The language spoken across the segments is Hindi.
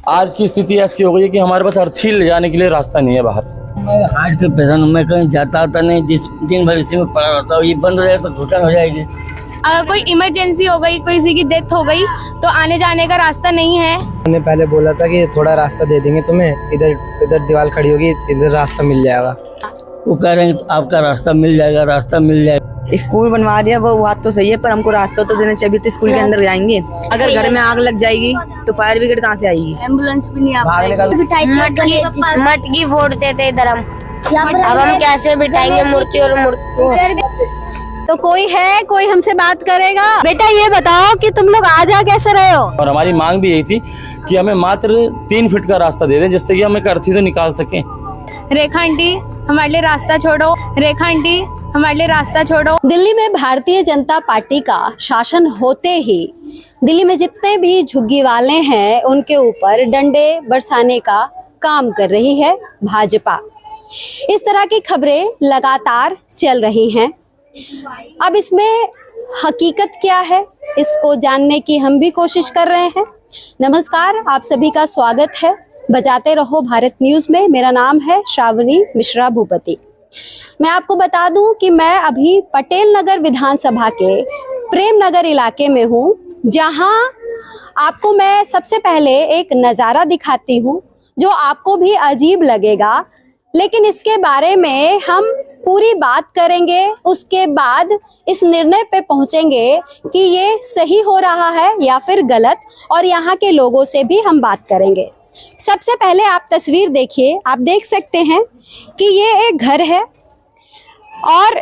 आज की स्थिति ऐसी हो गई है कि हमारे पास अर्थी ले जाने के लिए रास्ता नहीं है बाहर। मैं हार्ट के पेशेंट हूँ, मैं कहीं जाता आता नहीं, दिन भर इसी में पड़ा रहता हूँ। ये बंद हो जाए तो घुटन हो जाएगी। अगर कोई इमरजेंसी हो गई, किसी की डेथ हो गई तो आने जाने का रास्ता नहीं है। उन्होंने पहले बोला था कि थोड़ा रास्ता दे देंगे तुम्हें, इधर दीवार खड़ी होगी, इधर रास्ता मिल जाएगा। वो कह रहे हैं आपका रास्ता मिल जाएगा, रास्ता मिल जाएगा। स्कूल बनवा दिया वो बात तो सही है, पर हमको रास्ता तो देना चाहिए। तो स्कूल के अंदर जाएंगे, अगर घर में आग लग जाएगी तो फायर ब्रिगेड कहाँ से आएगी? एम्बुलेंस भी नहीं आ पाएगी। मटकी फोड़ते थे इधर हम, अब हम कैसे बिठाएंगे मूर्ति और मूर्ति? तो कोई है, कोई हमसे बात करेगा? बेटा ये बताओ कि तुम लोग आ जा कैसे रहे हो? और हमारी मांग भी यही थी कि हमें मात्र 3 फीट का रास्ता दे दें, जिससे कि हम एक अर्थी तो निकाल सकें। रेखा आंटी हमारे लिए रास्ता छोड़ो, रेखा आंटी हमारे लिए रास्ता छोड़ो। दिल्ली में भारतीय जनता पार्टी का शासन होते ही दिल्ली में जितने भी झुग्गी वाले हैं उनके ऊपर डंडे बरसाने का काम कर रही है भाजपा। इस तरह की खबरें लगातार चल रही हैं। अब इसमें हकीकत क्या है, इसको जानने की हम भी कोशिश कर रहे हैं। नमस्कार, आप सभी का स्वागत है बजाते रहो भारत न्यूज में। मेरा नाम है श्रावणी मिश्रा भूपति। मैं आपको बता दूं कि मैं अभी पटेल नगर विधानसभा के प्रेम नगर इलाके में हूं, जहां आपको मैं सबसे पहले एक नज़ारा दिखाती हूं जो आपको भी अजीब लगेगा, लेकिन इसके बारे में हम पूरी बात करेंगे। उसके बाद इस निर्णय पे पहुंचेंगे कि ये सही हो रहा है या फिर गलत, और यहाँ के लोगों से भी हम बात करेंगे। सबसे पहले आप तस्वीर देखिए, आप देख सकते हैं कि ये एक घर है और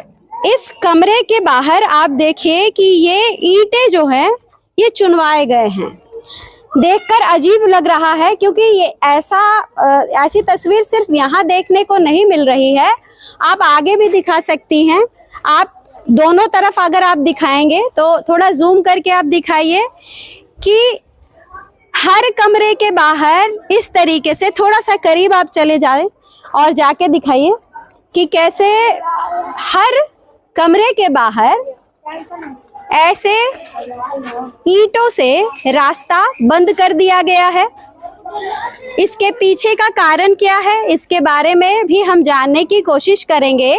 इस कमरे के बाहर आप देखिए कि ये ईंटें जो हैं ये चुनवाए गए हैं। देखकर अजीब लग रहा है, क्योंकि ये ऐसी तस्वीर सिर्फ यहाँ देखने को नहीं मिल रही है। आप आगे भी दिखा सकती हैं। आप दोनों तरफ अगर आप दिखाएंगे तो थोड़ा जूम करके आप दिखाइए कि हर कमरे के बाहर इस तरीके से, थोड़ा सा करीब आप चले जाएं और जाके दिखाइए कि कैसे हर कमरे के बाहर ऐसे ईंटों से रास्ता बंद कर दिया गया है। इसके पीछे का कारण क्या है, इसके बारे में भी हम जानने की कोशिश करेंगे।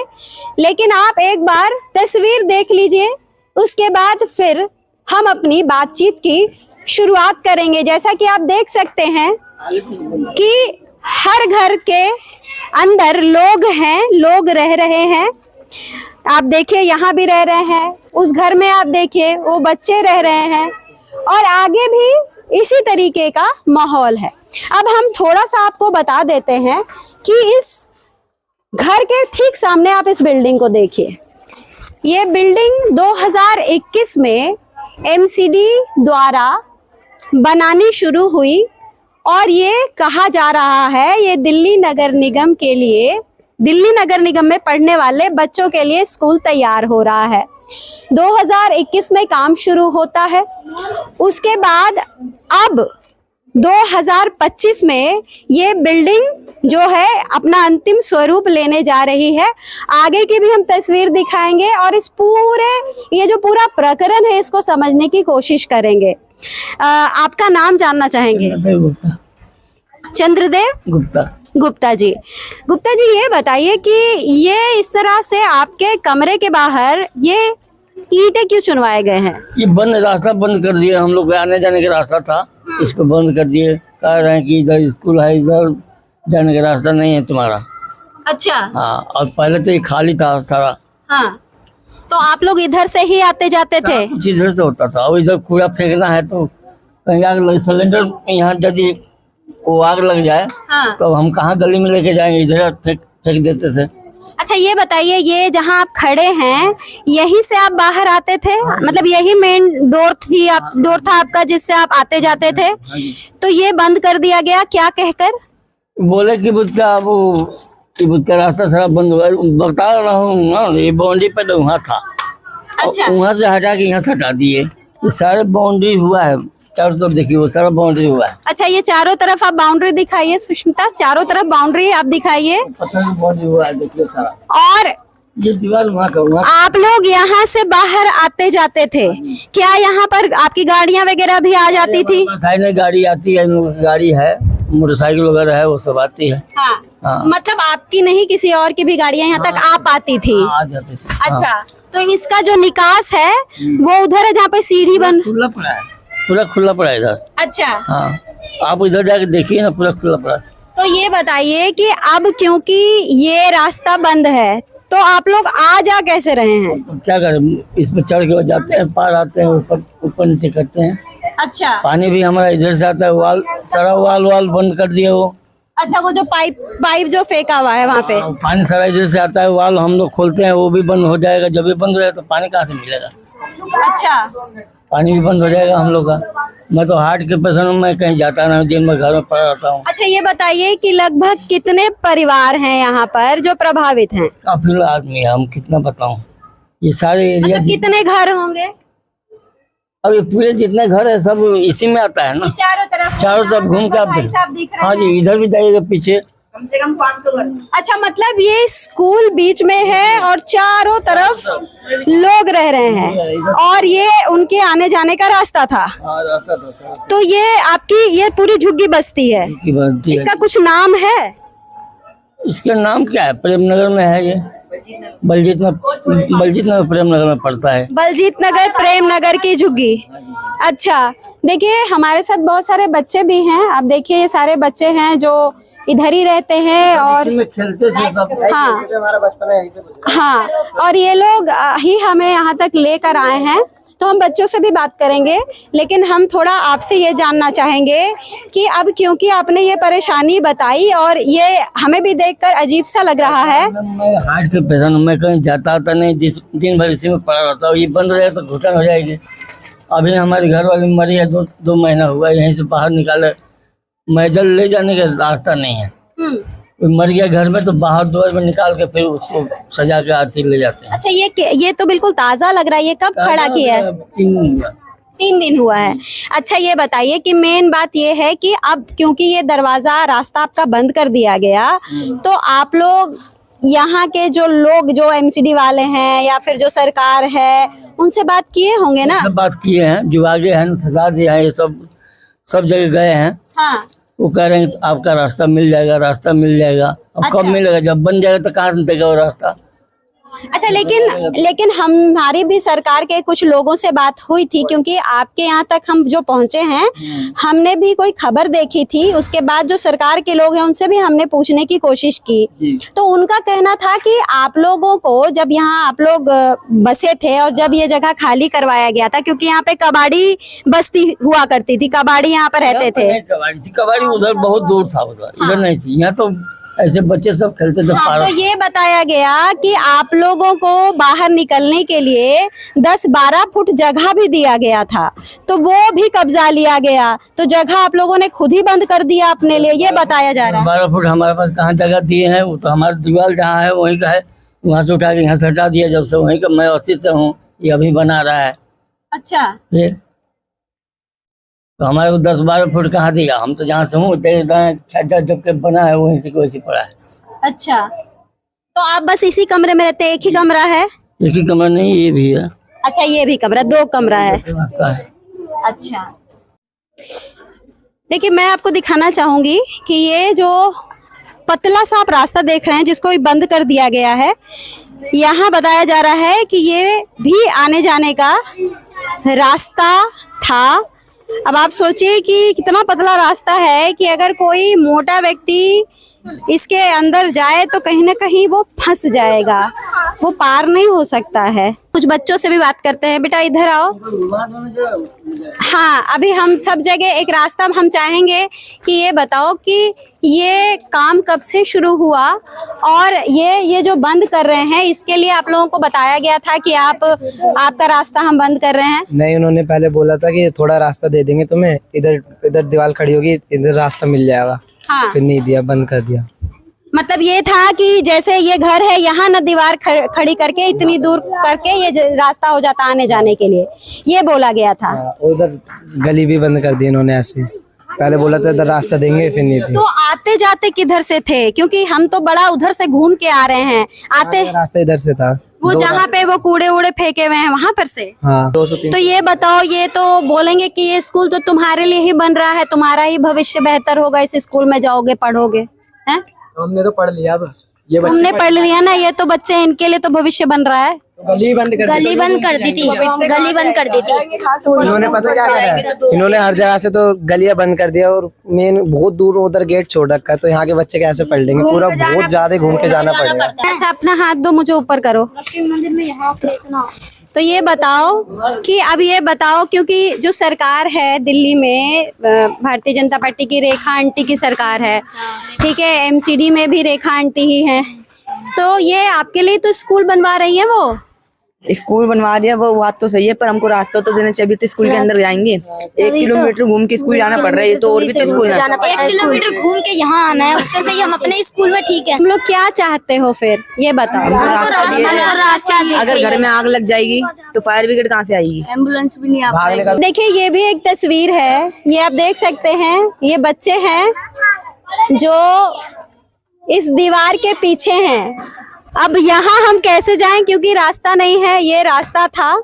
लेकिन आप एक बार तस्वीर देख लीजिए, उसके बाद फिर हम अपनी बातचीत की शुरुआत करेंगे। जैसा कि आप देख सकते हैं कि हर घर के अंदर लोग हैं, लोग रह रहे हैं। आप देखिए यहाँ भी रह रहे हैं, उस घर में आप देखिए वो बच्चे रह रहे हैं, और आगे भी इसी तरीके का माहौल है। अब हम थोड़ा सा आपको बता देते हैं कि इस घर के ठीक सामने आप इस बिल्डिंग को देखिए। ये बिल्डिंग 2021 में एमसीडी द्वारा बनानी शुरू हुई, और ये कहा जा रहा है ये दिल्ली नगर निगम के लिए, दिल्ली नगर निगम में पढ़ने वाले बच्चों के लिए स्कूल तैयार हो रहा है। 2021 में काम शुरू होता है। उसके बाद अब 2025 में ये बिल्डिंग जो है अपना अंतिम स्वरूप लेने जा रही है। आगे की भी हम तस्वीर दिखाएंगे और इस ये जो पूरा प्रकरण है इसको समझने की कोशिश करेंगे। आपका नाम जानना चाहेंगे? चंद्रदेव गुप्ता जी। गुप्ता जी ये बताइए कि ये इस तरह से आपके कमरे के बाहर ये ईंटें क्यों चुनवाए गए हैं? ये रास्ता बंद कर दिया, हम लोग के आने जाने का रास्ता था, इसको बंद कर दिए। कह रहे हैं कि इधर स्कूल है, इधर जाने का रास्ता नहीं है तुम्हारा। अच्छा। हाँ, और पहले तो ये खाली था सारा। हाँ, तो आप लोग इधर से ही आते जाते थे? कुछ इधर से होता था, और इधर कूड़ा फेंकना है तो कहीं आग लग, सिलेंडर यहाँ यदि वो आग लग जाए हाँ। तो हम कहाँ गली में लेके जाएंगे, इधर फेंक देते थे। अच्छा ये बताइए, ये जहाँ आप खड़े हैं यहीं से आप बाहर आते थे? मतलब यही मेन डोर था आपका जिससे आप आते जाते थे? तो ये बंद कर दिया गया क्या कहकर? बोले कि बुद्ध का रास्ता सारा बंद हुआ। बता रहा हूँ ना, ये बाउंड्री पे तो वहाँ था। अच्छा। वहाँ से हटा के यहाँ से हटा दिए। सारे बाउंड्री हुआ है, चारों तरफ देखिए वो सारा बाउंड्री हुआ है। अच्छा, ये चारों तरफ आप बाउंड्री दिखाइए सुष्मिता, चारों तरफ बाउंड्री आप दिखाइए। बाउंड्री हुआ है, देखिए सारा। और ये दीवार वहाँ का आप लोग यहाँ से बाहर आते जाते थे क्या? यहाँ पर आपकी गाड़ियाँ वगैरह भी आ जाती थी? गाड़ी आती है, गाड़ी है, मोटरसाइकिल वगैरह है वो सब आती है। हाँ। हाँ। मतलब आपकी नहीं किसी और की भी गाड़ियां यहाँ तक आ पाती थी? आ जाती थी। अच्छा, तो इसका जो निकास है वो उधर है जहाँ पे सीढ़ी बन। खुला पड़ा है, पूरा खुला पड़ा है इधर। अच्छा, हाँ, आप इधर जाके देखिए ना, पूरा खुला पड़ा है। तो ये बताइए कि अब क्योंकि ये रास्ता बंद है तो आप लोग आ जा कैसे रहे हैं? तो क्या करें, इस पे चढ़ के जाते हैं, पार आते हैं, ऊपर ऊपर नीचे करते हैं। अच्छा पानी भी हमारा इधर से आता है, वाल सारा वाल बंद कर दिए वो। अच्छा, वो जो पाइप जो फेंका हुआ है वहाँ पे। पानी सारा इधर से आता है, वाल हम लोग खोलते हैं, वो भी बंद हो जाएगा। जब भी बंद हो जाएगा तो पानी कहाँ से मिलेगा? अच्छा, पानी भी बंद हो जाएगा हम लोग का। मैं तो हार्ट के पेशेंट हूँ, मैं कहीं जाता नहीं, दिन में घर में पड़ा रहता हूँ। अच्छा ये बताइए कि लगभग कितने परिवार हैं यहाँ पर जो प्रभावित हैं? काफी आदमी है, हम कितना बताऊं। ये सारे एरिया मतलब कितने घर होंगे? अब ये पूरे जितने घर है सब इसी में आता है ना, चारों तरफ घूम के आप भाई साहब दिख रहे हाँ जी, इधर भी जाइएगा पीछे। कम से कम 500 घर। अच्छा, मतलब ये स्कूल बीच में है और चारों तरफ लोग रह रहे हैं और ये उनके आने जाने का रास्ता था। तो ये आपकी ये पूरी झुग्गी बस्ती है, इसका कुछ नाम है? इसका नाम क्या है? प्रेमनगर में है ये, बलजीत नगर प्रेमनगर में पड़ता है। बलजीत नगर प्रेमनगर की झुग्गी। अच्छा, देखिए हमारे साथ बहुत सारे बच्चे भी हैं। आप देखिए ये सारे बच्चे हैं जो इधर ही रहते हैं और खेलते थे सब। हाँ हमारा बचपन है यहीं से। हाँ, और ये लोग ही हमें यहाँ तक लेकर आए हैं। तो हम बच्चों से भी बात करेंगे, लेकिन हम थोड़ा आपसे ये जानना चाहेंगे कि अब क्योंकि आपने ये परेशानी बताई और ये हमें भी देखकर अजीब सा लग रहा है। मैं हार्ट के पेशेंट, मैं कहीं जाता आता नहीं, दिन भर इसी में पड़ा रहता हूँ। ये बंद हो जाएगा तो घुटन हो जाएगी। अभी हमारे घर वाली मरी है, दो महीना हुआ, यहीं से बाहर निकाले, मैदल ले जाने का रास्ता नहीं है। कोई मर गया घर में तो बाहर द्वार में निकाल के फिर उसको सजा के आरती ले जाते हैं। अच्छा, ये तो बिल्कुल ताजा लग रहा है। ये कब खड़ा किया है? 3 दिन हुआ है। अच्छा ये बताइए कि मेन बात ये है कि अब क्योंकि ये दरवाजा रास्ता आपका बंद कर दिया गया, तो आप लोग यहाँ के जो लोग जो एमसीडी वाले हैं या फिर जो सरकार है उनसे बात किए होंगे ना? बात किए हैं, जो आगे है ठहरा दिया है, ये सब जगह गए हैं। हाँ। वो कह रहे हैं आपका रास्ता मिल जाएगा, रास्ता मिल जाएगा। अब अच्छा। कब मिलेगा? जब बन जाएगा तो कहाँ से देगा वो रास्ता? अच्छा, लेकिन हमारी भी सरकार के कुछ लोगों से बात हुई थी, क्योंकि आपके यहाँ तक हम जो पहुँचे हैं हमने भी कोई खबर देखी थी। उसके बाद जो सरकार के लोग हैं उनसे भी हमने पूछने की कोशिश की, तो उनका कहना था कि आप लोगों को जब यहाँ आप लोग बसे थे और जब ये जगह खाली करवाया गया था, क्योंकि यहाँ पे कबाड़ी बस्ती हुआ करती थी, कबाड़ी यहाँ पर रहते थे। कबाड़ी उधर बहुत दूर था, इधर नहीं थी। यहाँ तो ऐसे बच्चे सब खेलते थे। हाँ, तो ये बताया गया कि आप लोगों को बाहर निकलने के लिए 10-12 फुट जगह भी दिया गया था, तो वो भी कब्जा लिया गया। तो जगह आप लोगों ने खुद ही बंद कर दिया अपने लिए, ये बताया जा रहा है। 12 फुट हमारे पास कहाँ जगह दिए हैं? वो तो हमारा दीवार जहाँ है वहीं का है, वहाँ से उठा के यहाँ से हटा दिया। जब से वहीं का, मैं 80 से हूँ, ये अभी बना रहा है। अच्छा, ये तो हमारे को 10-12 फुट कहाँ दिया? हम तो जहाँ से हूँ जब के बना है वहीं से वैसे पड़ा है। अच्छा, तो आप बस इसी कमरे में रहते हैं? एक ही कमरा है? एक ही कमरा नहीं, ये भी है। अच्छा, ये भी कमरा, 2 कमरा है। अच्छा, देखिए मैं आपको दिखाना चाहूंगी कि ये जो पतला सा आप रास्ता देख रहे हैं जिसको बंद कर दिया गया है, यहाँ बताया जा रहा है कि ये भी आने जाने का रास्ता था। अब आप सोचिए कि कितना पतला रास्ता है कि अगर कोई मोटा व्यक्ति इसके अंदर जाए तो कहीं ना कहीं वो फंस जाएगा, वो पार नहीं हो सकता है। कुछ बच्चों से भी बात करते हैं। बेटा इधर आओ। हाँ, अभी हम सब जगह एक रास्ता हम चाहेंगे कि ये बताओ कि ये काम कब से शुरू हुआ और ये जो बंद कर रहे हैं इसके लिए आप लोगों को बताया गया था कि आपका रास्ता हम बंद कर रहे हैं? नहीं, उन्होंने पहले बोला था कि थोड़ा रास्ता दे देंगे तुम्हें, इधर दीवार खड़ी होगी, इधर रास्ता मिल जाएगा। हाँ। फिर नहीं दिया, बंद कर दिया। मतलब ये था कि जैसे ये घर है यहाँ ना दीवार खड़ी करके इतनी दूर करके ये रास्ता हो जाता आने जाने के लिए, ये बोला गया था। उधर गली भी बंद कर दी इन्होंने। ऐसे पहले बोला था इधर रास्ता देंगे, फिर नहीं दिया। तो आते जाते किधर से थे? क्योंकि हम तो बड़ा उधर से घूम के आ रहे हैं। आते रास्ता इधर से था। वो जहाँ पे वो कूड़े वूड़े फेंके हुए हैं वहां पर से। हाँ 203। तो ये बताओ, ये तो बोलेंगे कि ये स्कूल तो तुम्हारे लिए ही बन रहा है, तुम्हारा ही भविष्य बेहतर होगा, इस स्कूल में जाओगे पढ़ोगे, हैं? हमने तो पढ़ लिया, अब ये तुमने पढ़ लिया ना, ये तो बच्चे, इनके लिए तो भविष्य बन रहा है। गली बंद कर गली बंद कर दी थी, गली बंद कर दी थी। इन्होंने पता क्या करा है, इन्होंने हर जगह से तो गलियां बंद कर दिया और मेन बहुत दूर उधर गेट छोड़ रखा है, तो यहाँ के बच्चे कैसे पढ़ लेंगे, पूरा बहुत ज्यादा घूम के जाना पड़ेगा। अच्छा अपना हाथ दो, मुझे ऊपर करो। मंदिर में यहाँ से इतना तो ये बताओ कि अब ये बताओ, क्योंकि जो सरकार है दिल्ली में, भारतीय जनता पार्टी की रेखा आंटी की सरकार है, ठीक है, एमसीडी में भी रेखा आंटी ही है, तो ये आपके लिए तो स्कूल बनवा रही है, वो स्कूल बनवा दिया, वो बात तो सही है, पर हमको रास्ता तो देना चाहिए। तो स्कूल के अंदर जाएंगे, 1 किलोमीटर घूम के स्कूल जाना पड़ रहा है, तो और भी तो स्कूल जाना, 1 किलोमीटर घूम के यहाँ आना है, उससे सही हम अपने स्कूल में ठीक है। तुम लोग क्या चाहते हो फिर, ये बताओ। अगर घर में आग लग जाएगी तो फायर ब्रिगेड कहाँ से आएगी? एम्बुलेंस भी नहीं आ पाएगी। देखिए ये भी एक तस्वीर है, ये आप देख सकते हैं, ये बच्चे हैं जो इस दीवार के पीछे हैं। अब यहाँ हम कैसे जाएं, क्योंकि रास्ता नहीं है, ये रास्ता था,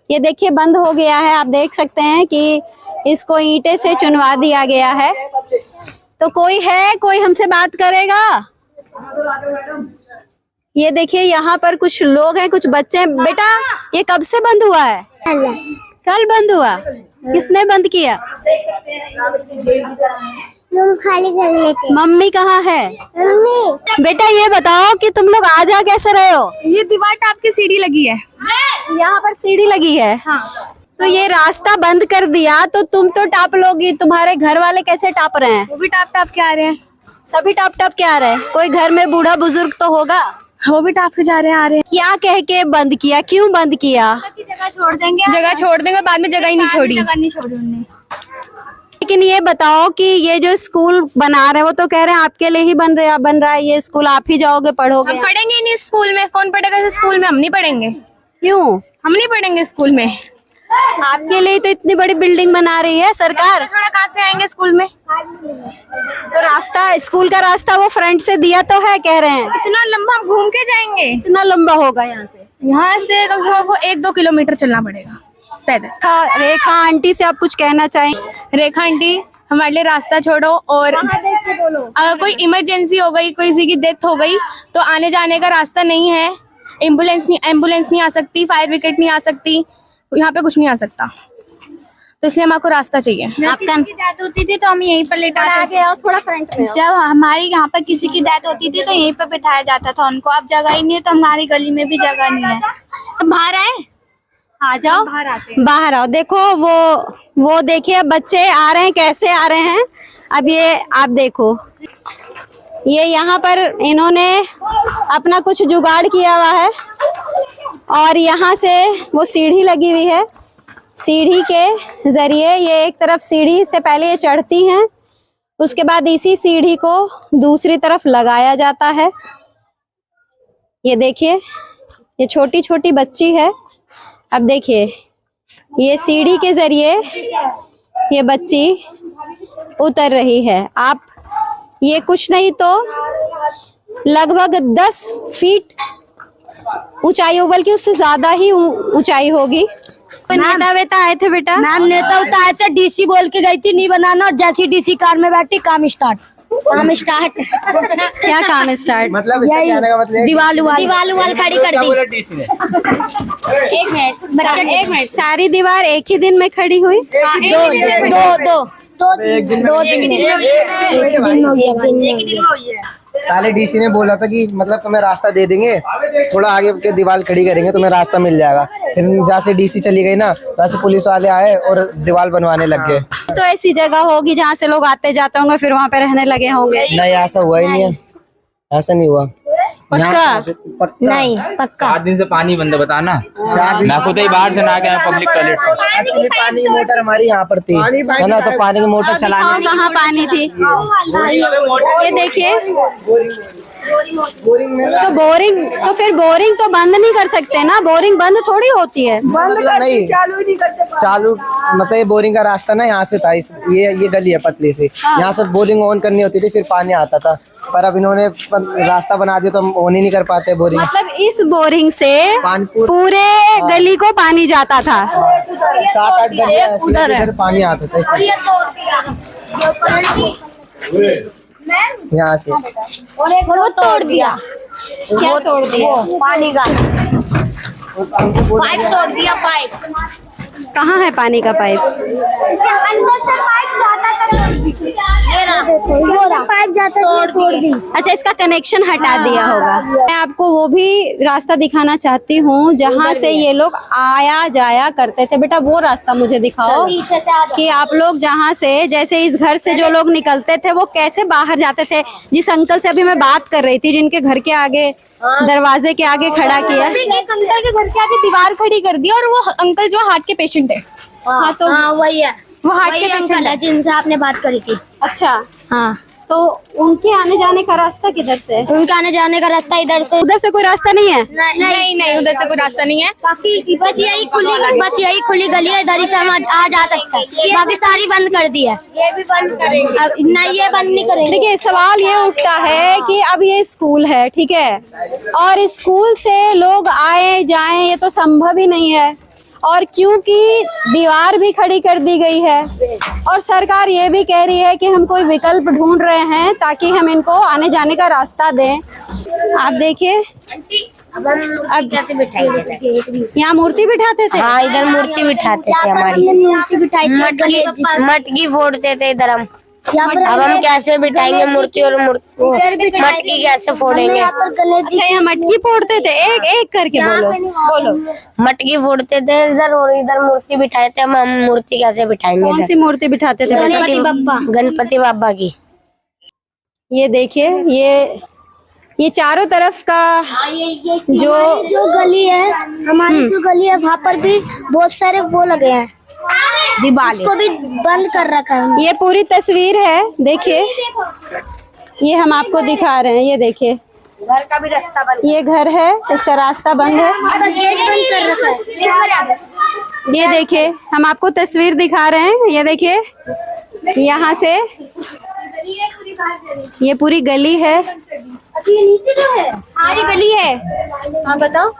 ये देखिए बंद हो गया है, आप देख सकते हैं कि इसको ईंटे से चुनवा दिया गया है। तो कोई है, कोई हमसे बात करेगा? ये देखिए यहाँ पर कुछ लोग हैं, कुछ बच्चे हैं। बेटा ये कब से बंद हुआ है? कल बंद हुआ। किसने बंद किया? खाली कर लेते। मम्मी कहाँ है? मम्मी बेटा ये बताओ कि तुम लोग आ जा कैसे रहे हो? ये दीवार टाप के सीढ़ी लगी है। यहाँ पर सीढ़ी लगी है। हाँ। तो ये रास्ता बंद कर दिया तो तुम तो टाप लोगी, तुम्हारे घर वाले कैसे टाप रहे हैं? वो भी टाप टाप के आ रहे हैं। सभी टाप टाप के आ रहे हैं। कोई घर में बूढ़ा बुजुर्ग तो होगा, वो भी टाप के जा रहे हैं, आ रहे हैं। क्या कह के बंद किया, क्यों बंद किया? जगह छोड़ देंगे, बाद में जगह ही नहीं छोड़ी। उन्होंने। लेकिन ये बताओ कि ये जो स्कूल बना रहे हो, तो कह रहे हैं आपके लिए ही बन रहा है ये स्कूल, आप ही जाओगे पढ़ोगे। हम पढ़ेंगे नहीं स्कूल में, कौन पढ़ेगा इस स्कूल में? हम नहीं पढ़ेंगे। क्यों? हम नहीं पढ़ेंगे स्कूल में। आपके लिए तो इतनी बड़ी बिल्डिंग बना रही है सरकार। थोड़ा कहाँ से आएंगे स्कूल में? तो रास्ता, स्कूल का रास्ता वो फ्रंट से दिया तो है, कह रहे हैं। इतना लंबा हम घूम के जाएंगे? इतना लंबा होगा यहाँ से? यहाँ से कम से कम को 1-2 किलोमीटर चलना पड़ेगा पैदल। रेखा आंटी से आप कुछ कहना चाहेंगे? रेखा आंटी हमारे लिए रास्ता छोड़ो, और अगर कोई इमरजेंसी हो गई, किसी की डेथ हो गई, तो आने जाने का रास्ता नहीं है। एम्बुलेंस नहीं आ सकती, फायर ब्रिगेड नहीं आ सकती, यहाँ पे कुछ नहीं आ सकता, तो इसलिए हमको रास्ता चाहिए। आपका डेथ होती थी तो हम यहीं पर लेटाते थे। थोड़ा फ्रंट में। जब हमारी यहाँ पर किसी की डेथ होती थी तो यहीं पर बिठाया जाता था उनको। अब जगह ही नहीं है, तो हमारी गली में भी जगह नहीं है। बाहर आए, आ जाओ, बाहर आओ। देखो वो देखिए बच्चे आ रहे हैं, कैसे आ रहे हैं। अब ये आप देखो, ये यहाँ पर इन्होंने अपना कुछ जुगाड़ किया हुआ है, और यहाँ से वो सीढ़ी लगी हुई है, सीढ़ी के जरिए ये एक तरफ सीढ़ी से पहले ये चढ़ती हैं, उसके बाद इसी सीढ़ी को दूसरी तरफ लगाया जाता है। ये देखिए, ये छोटी छोटी बच्ची है। अब देखिए ये सीढ़ी के जरिए ये बच्ची उतर रही है। आप ये कुछ नहीं तो लगभग 10 फीट ऊंचाई हो, बल्कि उससे ज्यादा ही ऊंचाई होगी। नेता वेता आए थे बेटा? मैम नेता उतारे थे, डीसी बोल के गई थी नहीं बनाना, और जैसी डीसी कार में बैठी काम स्टार्ट। क्या काम स्टार्ट? मतलब इसका कहने का मतलब दीवाल खड़ी कर दी। एक मिनट, सारी दीवार एक ही दिन में खड़ी हुई? दो दिन पहले डीसी ने बोला था कि मतलब तुम्हें रास्ता दे देंगे, थोड़ा आगे के दीवार खड़ी करेंगे, तुम्हें रास्ता मिल जाएगा। फिर जहाँ से डीसी चली गई ना, वहाँ से पुलिस वाले आए और दीवार बनवाने लग गए। तो ऐसी जगह होगी जहाँ से लोग आते जाते होंगे, फिर वहाँ पे रहने लगे होंगे। नहीं ऐसा हुआ ही नहीं है, ऐसा नहीं हुआ। पक्का? नहीं पक्का। 4 दिन से पानी बंद है, बताना। मैं खुद ही बाहर से ना गया पब्लिक टॉयलेट से। एक्चुअली पानी की मोटर हमारी यहाँ पर थी, है ना, तो पानी की मोटर चलाने। कहाँ पानी थी? ये देखिए, तो बोरिंग, तो फिर बोरिंग तो बंद नहीं कर सकते ना, बोरिंग बंद थोड़ी होती है। नहीं, चालू मतलब ये बोरिंग का रास्ता ना यहाँ से था, ये गली है पतली से, यहाँ से बोरिंग ऑन करनी होती थी, फिर पानी आता था। पर अब इन्होंने रास्ता बना दिया तो हम ऑन ही नहीं कर पाते बोरिंग। मतलब इस बोरिंग से पानपुर पूरे गली को पानी जाता था। 7-8 गलियां ऐसी हैं जिधर पानी आता था इससे। यहाँ से वो तोड़ दिया। क्या तोड़ दिया? पानी का पाइप तोड़ दिया। पाइप कहाँ है पानी का पाइप? अंदर से पाइप जाता तोड़ दी। अच्छा, इसका कनेक्शन हटा दिया होगा। मैं आपको वो भी रास्ता दिखाना चाहती हूँ जहाँ से ये लोग आया जाया करते थे। बेटा वो रास्ता मुझे दिखाओ पीछे से आ कि आप लोग जहाँ से, जैसे इस घर से जो लोग निकलते थे वो कैसे बाहर जाते थे। जिस अंकल से अभी मैं बात कर रही थी, जिनके घर के आगे दरवाजे के आगे खड़ा किया, एक अंकल के घर के आगे दीवार खड़ी कर दी और वो अंकल जो हार्ट के पेशेंट है। हाँ तो वही है। वो हार्ट वही के अंकल पेशेंट है जिनसे आपने बात करी थी। अच्छा, हाँ, तो उनके आने जाने का रास्ता किधर से है? उनका आने जाने का रास्ता इधर से। उधर से कोई रास्ता नहीं है? नहीं, उधर से कोई रास्ता नहीं है। बाकी बस यही खुली गली है, इधर ही से हम आ जा सकते हैं। बाकी सारी बंद कर दी है। ये भी बंद करेंगे। अब नहीं, ये बंद नहीं करेंगे। देखिए, सवाल ये उठता है कि अब ये स्कूल है, ठीक है, और स्कूल से लोग आए जाएं ये तो संभव ही नहीं है। और क्योंकि दीवार भी खड़ी कर दी गई है और सरकार ये भी कह रही है कि हम कोई विकल्प ढूंढ रहे हैं ताकि हम इनको आने जाने का रास्ता दें। आप देखिए, अब कैसे बिठाएंगे? यहाँ मूर्ति बिठाते थे। हाँ, इधर मूर्ति बिठाते थे हमारी। मूर्ति बिठाई मटकी फोड़ते थे इधर हम। अब हम कैसे बिठाएंगे मूर्ति और मटकी कैसे फोड़ेंगे? अच्छा, यहाँ मटकी फोड़ते थे। एक एक करके बोलो। मटकी फोड़ते थे इधर और इधर मूर्ति बिठाए थे। हम मूर्ति कैसे बिठाएंगे? कौन सी मूर्ति बिठाते थे? गणपति बाबा की। ये देखिए, ये चारों तरफ का जो गली है हमारी, जो गली है वहाँ पर भी बहुत सारे वो लगे हैं, दीवार को भी बंद कर रखा है। ये पूरी तस्वीर है, देखिए, ये हम आपको दिखा रहे हैं। ये देखिए, घर का भी रास्ता बंद, ये घर है, इसका रास्ता बंद है। गेट बंद कर रखा है। ये देखिए, हम आपको तस्वीर दिखा रहे हैं। ये देखिए, यहाँ से ये पूरी गली है। ये नीचे जो है, हाँ, ये गली है। हाँ बताओ।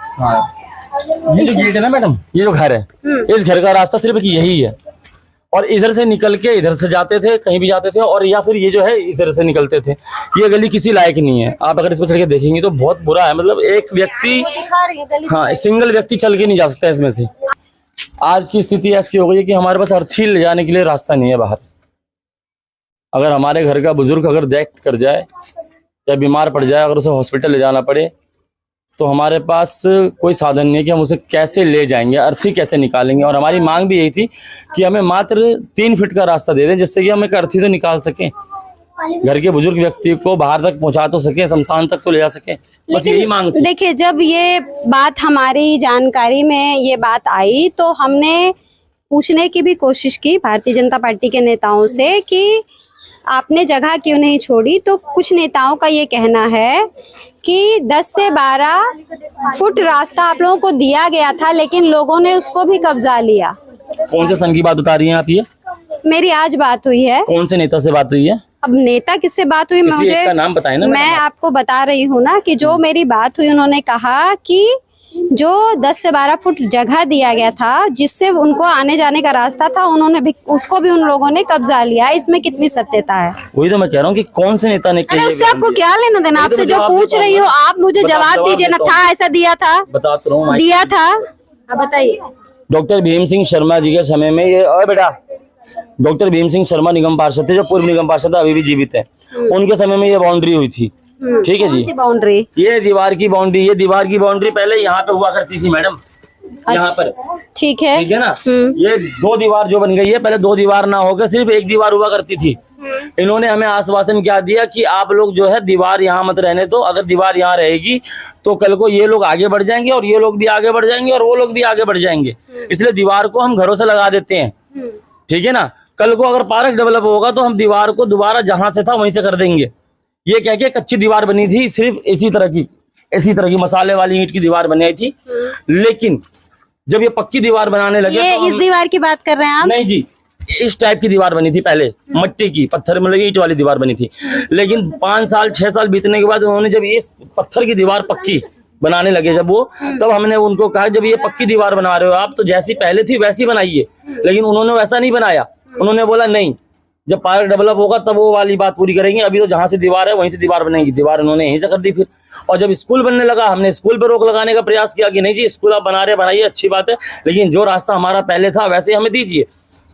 ये जो गेट है ना मैडम, ये जो घर है, इस घर का रास्ता सिर्फ यही है। और इधर से निकल के इधर से जाते थे, कहीं भी जाते थे, और या फिर ये जो है इधर से निकलते थे। ये गली किसी लायक नहीं है। आप अगर इसको चल के देखेंगे तो बहुत बुरा है। मतलब एक व्यक्ति, हाँ, सिंगल व्यक्ति चल के नहीं जा सकता इसमें से। आज की स्थिति ऐसी हो गई है कि हमारे पास अर्थी ले जाने के लिए रास्ता नहीं है बाहर। अगर हमारे घर का बुजुर्ग अगर देख कर जाए या बीमार पड़ जाए, अगर उसे हॉस्पिटल ले जाना पड़े, तो हमारे पास कोई साधन नहीं है कि हम उसे कैसे ले जाएंगे, अर्थी कैसे निकालेंगे। और हमारी मांग भी यही थी कि हमें मात्र 3 फीट का रास्ता दे दें, जिससे कि हम एक अर्थी तो निकाल सकें, घर के बुजुर्ग व्यक्ति को बाहर तक पहुंचा तो सके, शमशान तक तो ले जा सके। बस यही मांग थी। देखिए, जब ये बात हमारी जानकारी में ये बात आई तो हमने पूछने की भी कोशिश की भारतीय जनता पार्टी के नेताओं से कि आपने जगह क्यों नहीं छोड़ी। तो कुछ नेताओं का ये कहना है कि 10 से 12 फुट रास्ता आप लोगों को दिया गया था, लेकिन लोगों ने उसको भी कब्जा लिया। कौन से सन की बात बता रही हैं आप? ये मेरी आज बात हुई है। कौन से नेता से बात हुई है? अब नेता किससे बात हुई, किसी मुझे एक का नाम बताएं ना। मैं आपको बता रही हूँ ना कि जो मेरी बात हुई, उन्होंने कहा कि जो 10 से 12 फुट जगह दिया गया था जिससे उनको आने जाने का रास्ता था, उन्होंने भी उसको भी उन लोगों ने कब्जा लिया। इसमें कितनी सत्यता है? वही तो मैं कह रहा हूँ कि कौन से नेता ने अरे उससे आपको क्या लेना देना? आपसे जो पूछ रही हो आप मुझे जवाब दीजिए ना। था ऐसा दिया था, बता तो रहा हूँ, दिया था, आप बताइए। डॉक्टर भीम सिंह शर्मा जी के समय में ये, अरे बेटा, डॉक्टर भीम सिंह शर्मा निगम पार्षद थे, जो पूर्व निगम पार्षद अभी भी जीवित है, उनके समय में ये बाउंड्री हुई थी। ठीक है जी, बाउंड्री, ये दीवार की बाउंड्री, ये दीवार की बाउंड्री पहले यहाँ पे हुआ करती थी मैडम, यहाँ पर। ठीक है, ठीक है ना। ये 2 दीवार जो बन गई है, पहले 2 दीवार ना होकर सिर्फ 1 दीवार हुआ करती थी। इन्होंने हमें आश्वासन क्या दिया कि आप लोग जो है दीवार यहाँ मत रहने दो, अगर दीवार यहाँ रहेगी तो कल को ये लोग आगे बढ़ जाएंगे और ये लोग भी आगे बढ़ जाएंगे और वो लोग भी आगे बढ़ जाएंगे, इसलिए दीवार को हम घरों से लगा देते हैं। ठीक है ना। कल को अगर पार्क डेवलप होगा तो हम दीवार को दोबारा जहां से था वहीं से कर देंगे। ये कह के कच्ची दीवार बनी थी, सिर्फ इसी तरह की मसाले वाली ईंट की दीवार बनी थी। लेकिन जब ये पक्की दीवार बनाने लगे ये तो इस दीवार की बात कर रहे हैं आप? नहीं जी, इस टाइप की दीवार बनी थी पहले, मट्टी की, पत्थर में लगी ईंट वाली दीवार बनी थी। लेकिन 5 साल 6 साल बीतने के बाद उन्होंने जब इस पत्थर की दीवार पक्की बनाने लगे जब वो, तब हमने उनको कहा जब ये पक्की दीवार बना रहे हो आप तो जैसी पहले थी वैसी बनाइए। लेकिन उन्होंने वैसा नहीं बनाया, उन्होंने बोला नहीं, जब पार्क डेवलप होगा तब वो वाली बात पूरी करेंगे, अभी तो जहाँ से दीवार है वहीं से दीवार बनेगी। दीवार उन्होंने यहीं से कर दी फिर। और जब स्कूल बनने लगा हमने स्कूल पर रोक लगाने का प्रयास किया कि नहीं जी स्कूल आप बना रहे बनाइए, अच्छी बात है, लेकिन जो रास्ता हमारा पहले था वैसे हमें दीजिए।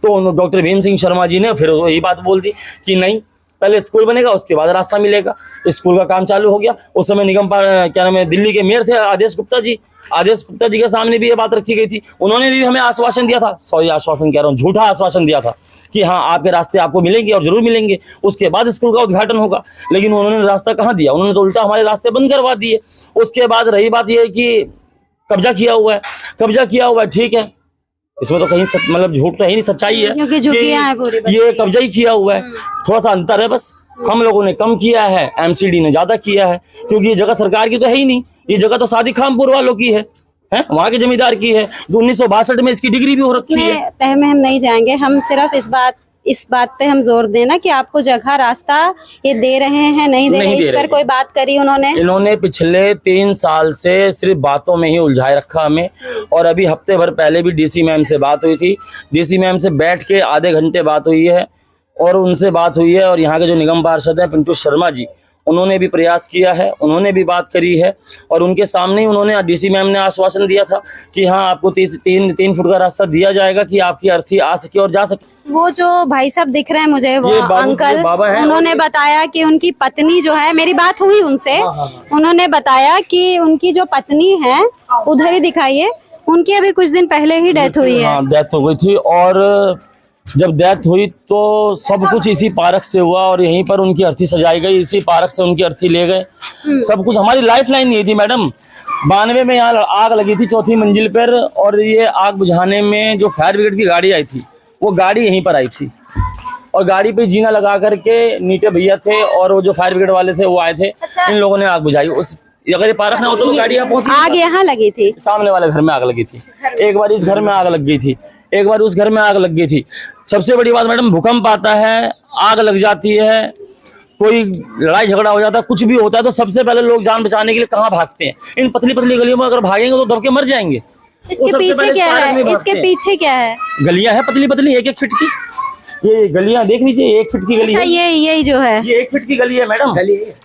तो डॉक्टर भीम सिंह शर्मा जी ने फिर यही बात बोल दी कि नहीं, पहले स्कूल बनेगा उसके बाद रास्ता मिलेगा। स्कूल का काम चालू हो गया। उस समय निगम क्या नाम है, दिल्ली के मेयर थे आदेश गुप्ता जी। आदेश गुप्ता जी के सामने भी ये बात रखी गई थी, उन्होंने भी हमें आश्वासन दिया था, सॉरी आश्वासन कह रहा हूँ, झूठा आश्वासन दिया था कि हाँ आपके रास्ते आपको मिलेंगे और जरूर मिलेंगे, उसके बाद स्कूल का उद्घाटन होगा। लेकिन उन्होंने रास्ता कहाँ दिया, उन्होंने तो उल्टा हमारे रास्ते बंद करवा दिए। उसके बाद रही बात यह कि कब्जा किया हुआ है, कब्जा किया हुआ है, ठीक है, इसमें तो कहीं मतलब झूठ तो है नहीं, सच्चाई है क्योंकि झुग्गियां हैं पूरी, ये कब्जा ही किया हुआ है। थोड़ा सा अंतर है बस, हम लोगों ने कम किया है, एमसीडी ने ज्यादा किया है, क्योंकि ये जगह सरकार की तो है ही नहीं, ये जगह तो सादी खामपुर वालों की है, वहाँ के जमींदार की है। 1962 में इसकी डिग्री भी हो रखी है। तह में हम नहीं जाएंगे, हम सिर्फ इस बात पे हम जोर देना कि आपको जगह रास्ता ये दे रहे हैं नहीं दे रहे, इस पर कोई बात करी इन्होंने पिछले 3 साल से सिर्फ बातों में ही उलझाए रखा हमें। और अभी हफ्ते भर पहले भी डीसी मैम से बात हुई थी, डीसी मैम से बैठ के आधे घंटे बात हुई है और उनसे बात हुई है। और यहाँ के जो निगम पार्षद हैं पिंटू शर्मा जी, उन्होंने भी प्रयास किया है, उन्होंने भी बात करी है और उनके सामने ही उन्होंने डीसी मैम ने आश्वासन दिया था कि हाँ आपको 3 फुट का रास्ता दिया जाएगा कि आपकी अर्थी आ सके और जा सके। वो जो भाई साहब दिख रहे हैं मुझे, वो अंकल, है, उन्होंने बताया कि उनकी पत्नी जो है, मेरी बात हुई उनसे, उन्होंने बताया कि उनकी जो पत्नी है, उधर ही दिखाइए, उनकी अभी कुछ दिन पहले ही डेथ हुई है। डेथ हो गई थी और जब डेथ हुई तो सब कुछ इसी पार्क से हुआ और यहीं पर उनकी अर्थी सजाई गई, इसी पार्क से उनकी अर्थी ले गए। सब कुछ हमारी लाइफ लाइन यही थी मैडम। 92 में यहाँ आग लगी थी 4थी मंजिल पर और ये आग बुझाने में जो फायर ब्रिगेड की गाड़ी आई थी वो गाड़ी यहीं पर आई थी और गाड़ी पे जीना लगा करके नीचे भैया थे और वो जो फायर ब्रिगेड वाले थे वो आए थे। इन लोगों ने आग बुझाई। उस अगर ये पार्क ना होता तो गाड़ी यहाँ पहुंची। आग यहाँ लगी थी, सामने वाले घर में आग लगी थी, एक बार इस घर में आग लग गई थी, एक बार उस घर में आग लग गई थी। सबसे बड़ी बात मैडम, भूकंप आता है, आग लग जाती है, कोई लड़ाई झगड़ा हो जाता है, कुछ भी होता है तो सबसे पहले लोग जान बचाने के लिए कहाँ भागते हैं? इन पतली पतली गलियों में अगर भागेंगे तो दब के मर जाएंगे। इसके पीछे क्या है? इसके पीछे क्या है? गलियां है पतली पतली 1-1 फीट की। ये गलियां देख लीजिए, 1 फीट की गली है। ये जो है ये 1 फीट की गली है मैडम।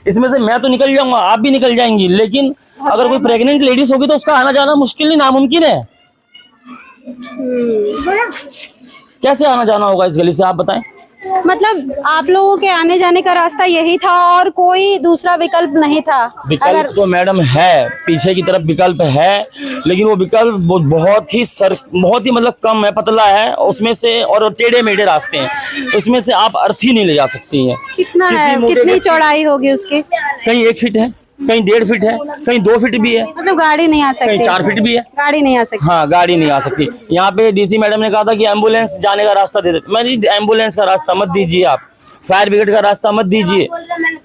इसमें से मैं तो निकल जाऊंगा, आप भी निकल जाएंगी, लेकिन अगर कोई प्रेग्नेंट लेडीज होगी तो उसका आना जाना मुश्किल नहीं, नामुमकिन है। कैसे आना जाना होगा इस गली से, आप बताएं। मतलब आप लोगों के आने जाने का रास्ता यही था और कोई दूसरा विकल्प नहीं था? विकल्प तो मैडम है, पीछे की तरफ विकल्प है, लेकिन वो विकल्प बहुत ही मतलब कम है, पतला है उसमें से, और टेढ़े मेढ़े रास्ते हैं, उसमें से आप अर्थी नहीं ले जा सकती हैं। कितना है, कितनी चौड़ाई होगी उसकी? कहीं 1 फीट है, कहीं 1.5 फीट है, कहीं 2 फीट भी है, मतलब गाड़ी नहीं आ सकती, कहीं 4 फीट भी है, गाड़ी नहीं आ सकती। हाँ गाड़ी नहीं आ सकती। यहाँ पे डीसी मैडम ने कहा था कि एम्बुलेंस जाने का रास्ता दे देते। मैं एम्बुलेंस का रास्ता मत दीजिए, आप फायर ब्रिगेड का रास्ता मत दीजिए,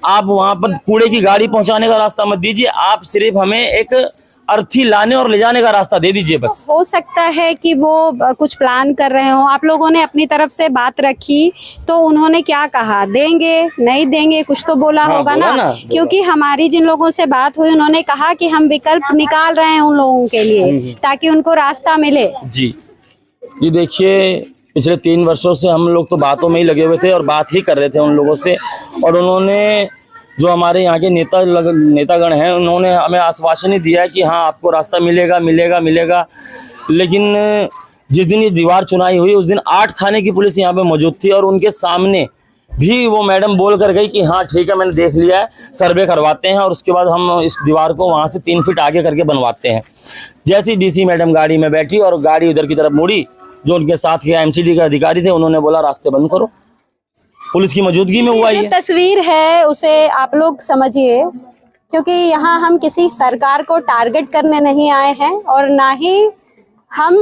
आप वहाँ पर कूड़े की गाड़ी पहुँचाने का रास्ता मत दीजिए, आप सिर्फ हमें एक अर्थी लाने और ले जाने का रास्ता दे दीजिए बस। हो सकता है कि वो कुछ प्लान कर रहे हो, आप लोगों ने अपनी तरफ से बात रखी तो उन्होंने क्या कहा, देंगे नहीं देंगे, कुछ तो बोला होगा ना, क्योंकि हमारी जिन लोगों से बात हुई उन्होंने कहा कि हम विकल्प निकाल रहे हैं उन लोगों के लिए ताकि उनको रास्ता मिले। जी ये देखिए, पिछले 3 वर्षों से हम लोग तो बातों में ही लगे हुए थे और बात ही कर रहे थे उन लोगों से, और उन्होंने जो हमारे यहाँ के नेतागण हैं उन्होंने हमें आश्वासन ही दिया है कि हाँ आपको रास्ता मिलेगा मिलेगा मिलेगा। लेकिन जिस दिन ये दीवार चुनाई हुई उस दिन 8 थाने की पुलिस यहाँ पे मौजूद थी और उनके सामने भी वो मैडम बोल कर गई कि हाँ ठीक है मैंने देख लिया है, सर्वे करवाते हैं और उसके बाद हम इस दीवार को वहाँ से 3 फीट आगे करके बनवाते हैं। जैसी डीसी मैडम गाड़ी में बैठी और गाड़ी उधर की तरफ मुड़ी, जो उनके साथ के एमसीडी के अधिकारी थे उन्होंने बोला रास्ते बंद करो। पुलिस की मौजूदगी में हुआ ये तस्वीर है, उसे आप लोग समझिए, क्योंकि यहाँ हम किसी सरकार को टारगेट करने नहीं आए हैं और ना ही हम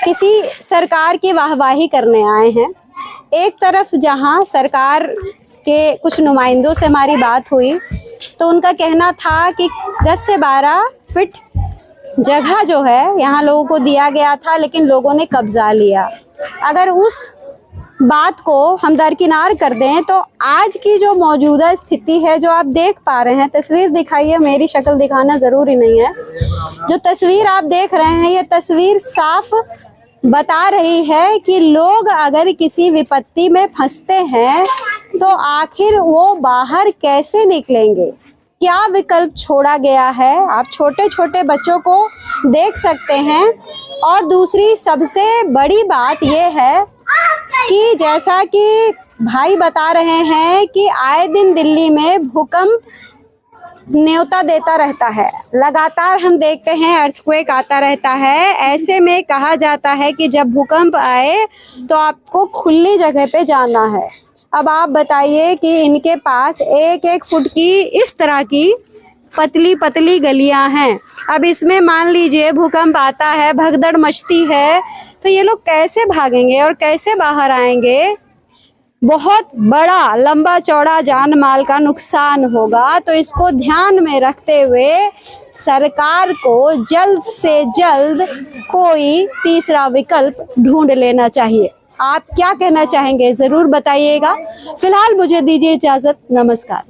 किसी सरकार की वाहवाही करने आए हैं। एक तरफ जहाँ सरकार के कुछ नुमाइंदों से हमारी बात हुई तो उनका कहना था कि 10 से 12 फीट जगह जो है यहाँ लोगों को दिया गया था, लेकिन लोगों ने कब्जा लिया। अगर उस बात को हम दरकिनार कर दें तो आज की जो मौजूदा स्थिति है, जो आप देख पा रहे हैं, तस्वीर दिखाइए, मेरी शक्ल दिखाना ज़रूरी नहीं है। जो तस्वीर आप देख रहे हैं, ये तस्वीर साफ बता रही है कि लोग अगर किसी विपत्ति में फंसते हैं तो आखिर वो बाहर कैसे निकलेंगे, क्या विकल्प छोड़ा गया है। आप छोटे छोटे बच्चों को देख सकते हैं। और दूसरी सबसे बड़ी बात ये है कि जैसा कि भाई बता रहे हैं कि आए दिन दिल्ली में भूकंप न्योता देता रहता है, लगातार हम देखते हैं अर्थक्वेक आता रहता है। ऐसे में कहा जाता है कि जब भूकंप आए तो आपको खुली जगह पे जाना है। अब आप बताइए कि इनके पास 1-1 फुट की इस तरह की पतली पतली गलियां हैं। अब इसमें मान लीजिए भूकंप आता है, भगदड़ मचती है, तो ये लोग कैसे भागेंगे और कैसे बाहर आएंगे। बहुत बड़ा लंबा चौड़ा जान माल का नुकसान होगा। तो इसको ध्यान में रखते हुए सरकार को जल्द से जल्द कोई तीसरा विकल्प ढूंढ लेना चाहिए। आप क्या कहना चाहेंगे, ज़रूर बताइएगा। फिलहाल मुझे दीजिए इजाज़त, नमस्कार।